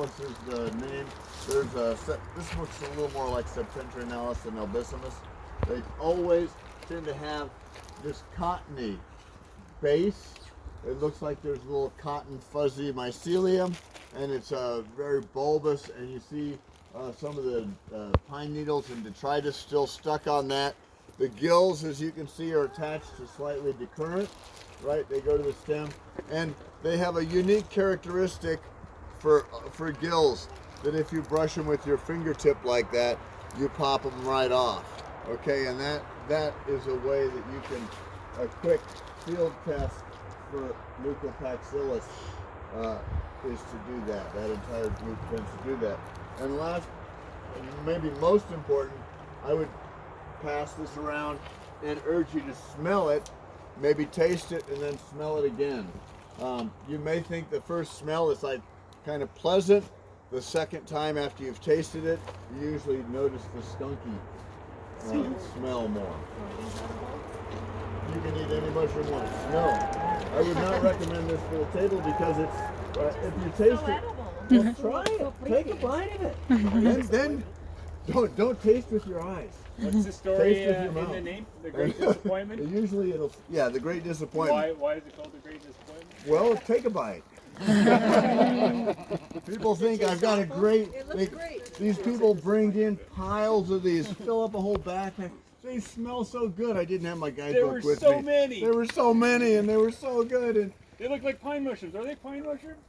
Sicamous is the name. There's this looks a little more like Septentrionalis than Albissimus. They always tend to have this cottony base. It looks like there's a little cotton fuzzy mycelium, and it's very bulbous, and you see some of the pine needles and detritus still stuck on that. The gills, as you can see, are attached to slightly decurrent, right? They go to the stem, and they have a unique characteristic for gills that if you brush them with your fingertip like that, you pop them right off. Okay, and that is a way that you can a quick field test for Leucopaxillus is to do that. That entire group tends to do that. And last, and maybe most important, I would pass this around and urge you to smell it, maybe taste it, and then smell it again. You may think the first smell is like kind of pleasant. The second time after you've tasted it, you usually notice the skunky smell more. You can eat any mushroom once. No, I would not recommend this for the table because it's, if you taste it, well, try it. Take a bite of it. And then don't taste with your eyes. What's the story Taste with your in mouth. the name? The Great Disappointment? Usually the Great Disappointment. Why is it called the Great Disappointment? Well, take a bite. People think I've got a great. These people bring in piles of these, fill up a whole backpack. They smell so good. I didn't have my guidebook with me. There were so many. There were so many, and they were so good. And They look like pine mushrooms. Are they pine mushrooms?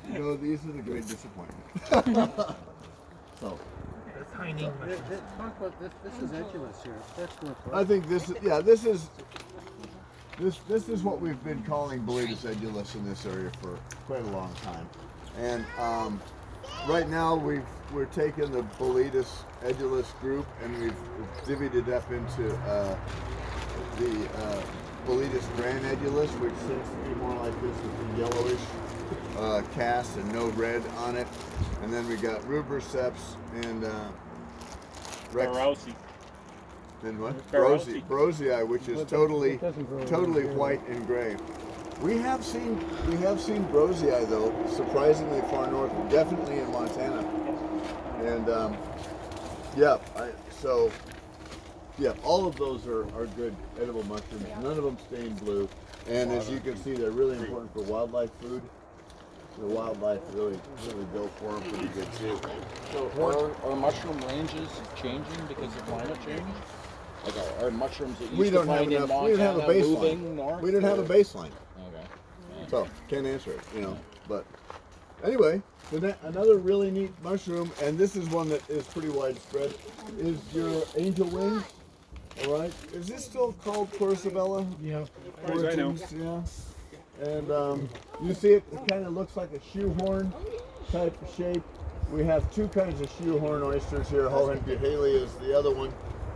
no, these are the Great Disappointment. So. Talk about this. This is edulous here. That's what. I think this is what we've been calling Boletus edulus in this area for quite a long time. And right now we're taking the Boletus edulus group and we've divvied it up into the Boletus grand edulus, which tends to be more like this with the yellowish cast and no red on it. And then we got Rubriceps and Rex. Barossi. Then what? Barossi. Barosii, which is totally white and gray. We have seen Barosii though, surprisingly far north, definitely in Montana. And all of those are good edible mushrooms. None of them stain blue. And as you can see, they're really important for wildlife food. The wildlife really go for them pretty good too. So are mushroom ranges changing because of climate change? Like are mushrooms that We used don't to have find in enough. We don't have a Montana moving baseline. north? We don't have a baseline. Okay. Yeah. So can't answer it, But anyway, another really neat mushroom, and this is one that is pretty widespread, is your angel wings. All right, is this still called Corsabella? Yeah. As far as I know. Yeah. And you see it kind of looks like a shoehorn type of shape. We have two kinds of shoehorn oysters here. Hohenbucheli is the other one,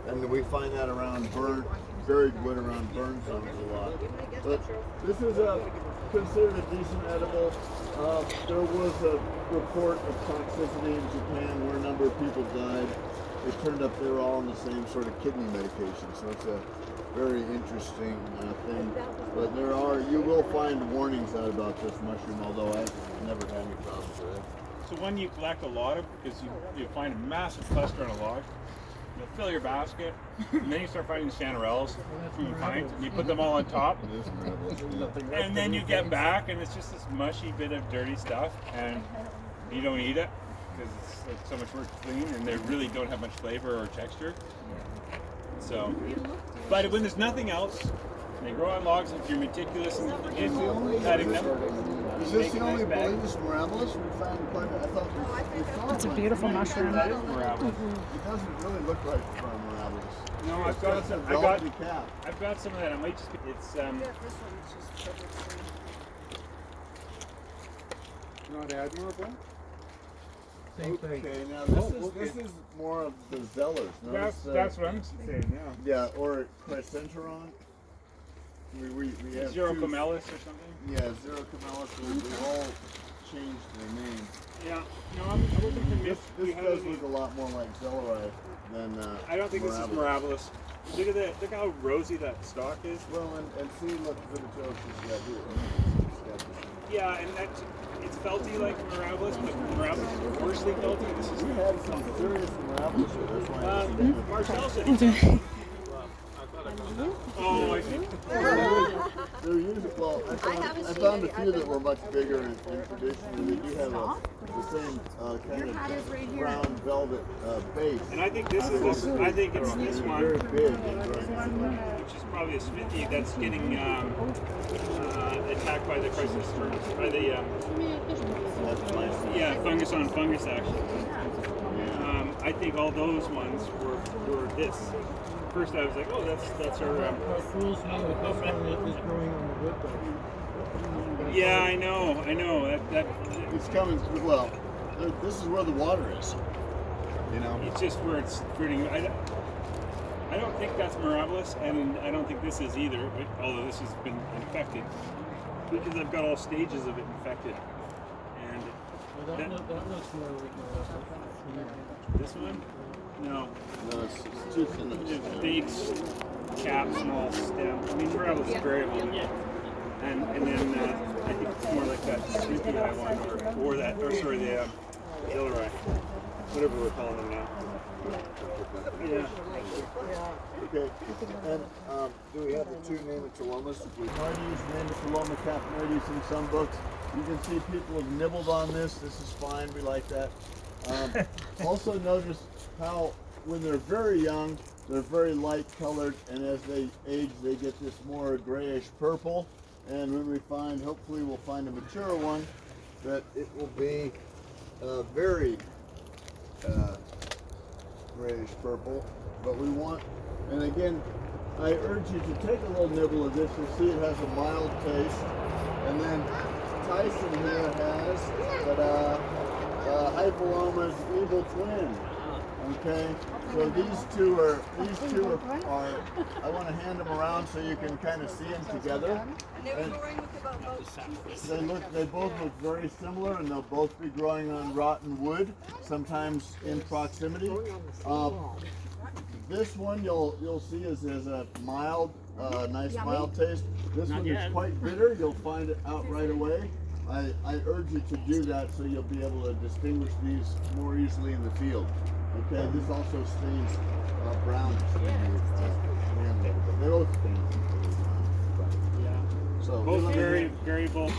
and we find that around very good around burn zones a lot. But this is considered a decent edible. There was a report of toxicity in Japan where a number of people died. It turned up they were all on the same sort of kidney medication, so it's a very interesting thing. But you will find warnings out about this mushroom, although I've never had any problems with it. So when you collect a lot of, because you find a massive cluster on a log, you'll fill your basket, and then you start finding the chanterelles from the pines, and you put them all on top, and then you get back, and it's just this mushy bit of dirty stuff, and you don't eat it, because it's like so much work to clean, and they really don't have much flavor or texture. So, but when there's nothing else, they grow on logs if you're meticulous in cutting them. Is this the only Boletus mirabilis? We found quite a, I thought It's a beautiful mushroom. That is mirabilis. it doesn't really look like mirabilis. No, I've got some. I've got some of that. I might just. It's Not admirable. Same thing. Okay, now this is more of the Zellers. that's what I'm saying. Yeah. Yeah, or Crescenteron. We have Zero two- camellis or something. Yeah, Zero Camellis. They've all changed their name. Yeah. No, I'm looking for This this. does look a lot more like Zellerite than I don't think this is mirabilis. Look how rosy that stalk is. Well, and see, look, the Joe she's got here. Yeah, and it's felty like Mirabilis, but Mirabilis is coarsely felty. This is We had some serious Mirabilis here. That's why I was Marcel said he Oh, I see. They're usually, well, I found a few that were much bigger and traditionally they do have the same kind of brown velvet base. And I think this is this. I think it's this one, Very big. which is probably a Smithy that's getting attacked by the crisis by the fungus on fungus action. I think all those ones were this. First, I was like, oh, that's our. Our fools know that this one is growing on the wood though. Yeah, I know. That It's coming. Well, this is where the water is. You know. it's just where it's fruiting. I don't think that's Mirabilis, and I don't think this is either. Although this has been infected, because I've got all stages of it infected. And Well, that looks more like this one, no. No, it's too thin. Big cap, small stem. I mean, Mirabilis is variable. And then I think it's more like that Smithy eye one, or that, or sorry, the yellow eye, whatever we're calling them now. Yeah. Okay. And do we have the two Nematolomas? We might use Nematoloma capnerides in some books. You can see people have nibbled on this. This is fine. We like that. Also notice how when they're very young, they're very light colored, and as they age, they get this more grayish purple. And when we find, hopefully we'll find a mature one, that it will be very grayish purple. But we want, and again, I urge you to take a little nibble of this. You'll see it has a mild taste. And then Tyson here has Hypoloma's evil twin. Okay, so these two are I want to hand them around so you can kind of see them together. And they both look very similar, and they'll both be growing on rotten wood, sometimes in proximity. This one you'll see is a mild, nice mild taste. This one is quite bitter. You'll find it out right away. I urge you to do that so you'll be able to distinguish these more easily in the field. Okay, this also stains brown. They both stain. Yeah. So both very variable